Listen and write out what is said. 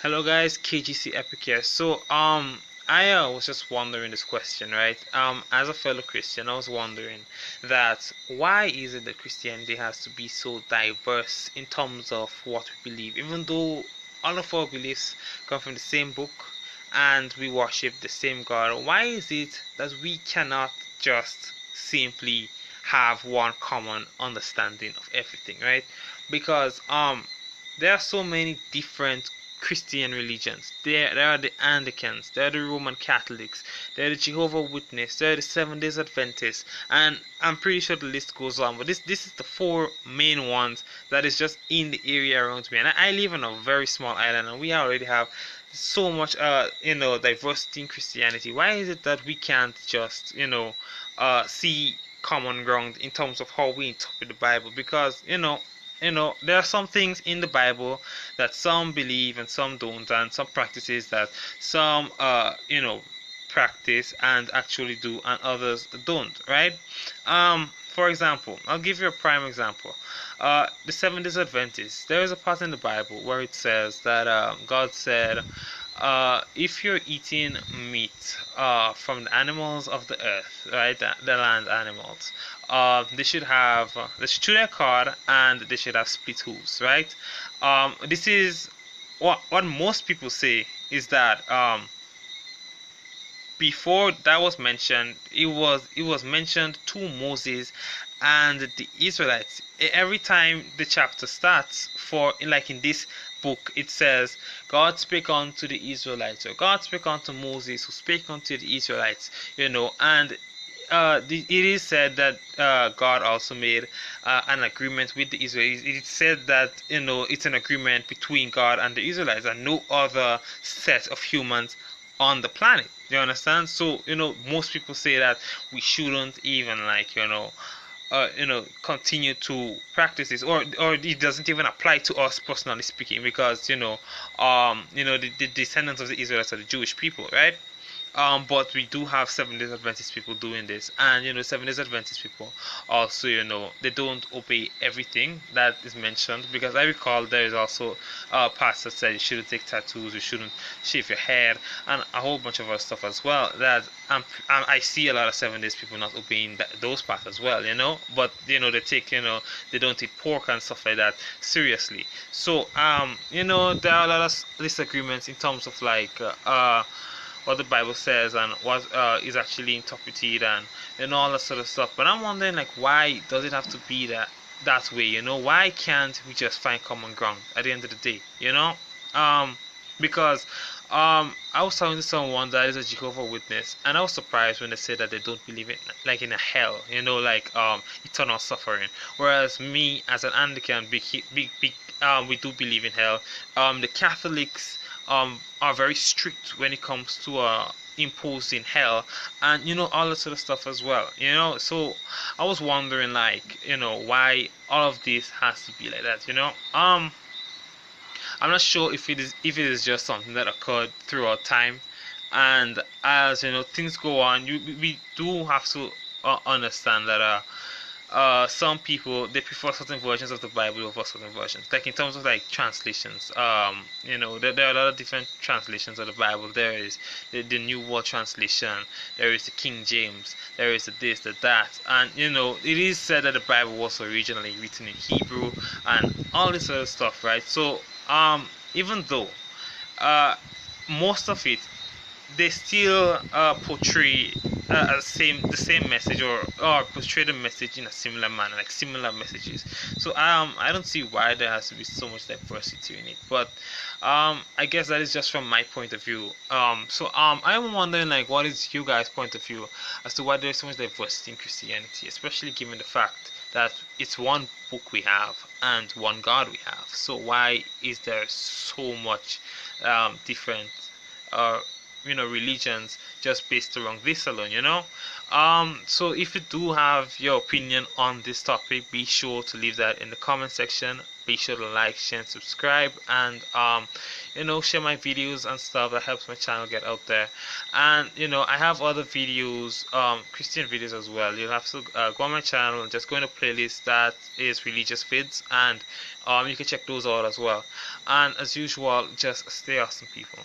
Hello guys, KGC Epic here. I was just wondering this question, right? As a fellow Christian, I was wondering that why is it that Christianity has to be so diverse in terms of what we believe, even though all of our beliefs come from the same book and we worship the same God? Why is it that we cannot just simply have one common understanding of everything, right? Because there are so many different Christian religions. There are the Anglicans, there are the Roman Catholics, there are the Jehovah Witness, there are the Seven Days Adventists, and I'm pretty sure the list goes on. But this is the four main ones that is just in the area around me. And I live on a very small island, and we already have so much diversity in Christianity. Why is it that we can't just see common ground in terms of how we interpret the Bible? Because there are some things in the Bible that some believe and some don't, and some practices that some practice and actually do, and others don't, right? For example, I'll give you a prime example. The Seventh Day Adventists. There is a part in the Bible where it says that God said, if you're eating meat from the animals of the earth, right, the land animals, they should chew their cud and they should have split hooves, right? This is what most people say is that before that was mentioned, it was mentioned to Moses and the Israelites. Every time the chapter starts, for like in this book, it says God spake unto the Israelites, or God spake unto Moses, who spake unto the Israelites, and it is said that God also made an agreement with the Israelites. It said that it's an agreement between God and the Israelites, and no other set of humans on the planet. You understand? So most people say that we shouldn't even continue to practice this, or it doesn't even apply to us personally speaking, because the descendants of the Israelites are the Jewish people, right? But we do have Seven Days Adventist people doing this, and Seven Days Adventist people also, they don't obey everything that is mentioned, because I recall there is also a pastor said you shouldn't take tattoos, you shouldn't shave your hair, and a whole bunch of other stuff as well. That I see a lot of Seven Days people not obeying those parts as well, but they take they don't eat pork and stuff like that seriously. So there are a lot of disagreements in terms of what the Bible says and what is actually interpreted, and all that sort of stuff. But I'm wondering, like, why does it have to be that way? Why can't we just find common ground at the end of the day? Um, because I was talking to someone that is a Jehovah Witness, and I was surprised when they said that they don't believe in like in a hell, like eternal suffering. Whereas me, as an Anglican, we do believe in hell. The Catholics are very strict when it comes to imposing hell, and all that sort of stuff as well. So I was wondering, like, why all of this has to be like that. I'm not sure if it is just something that occurred throughout time, and as things go on, we do have to understand that some people, they prefer certain versions of the Bible over certain versions. Like in terms of like translations, there are a lot of different translations of the Bible. There is the New World Translation, there is the King James, there is the this, the that, and it is said that the Bible was originally written in Hebrew and all this other stuff, right? So even though uh, most of it, they still portray the same message, or portray the message in a similar manner, like similar messages. So I don't see why there has to be so much diversity in it, but I guess that is just from my point of view. I'm wondering, like, what is you guys' point of view as to why there's so much diversity in Christianity, especially given the fact that it's one book we have and one God we have. So why is there so much different uh, religions just based around this alone? So if you do have your opinion on this topic, be sure to leave that in the comment section. Be sure to like, share, and subscribe, and share my videos and stuff. That helps my channel get out there. And I have other videos, Christian videos as well. You'll have to go on my channel and just go in a playlist that is religious vids, and you can check those out as well. And as usual, just stay awesome, people.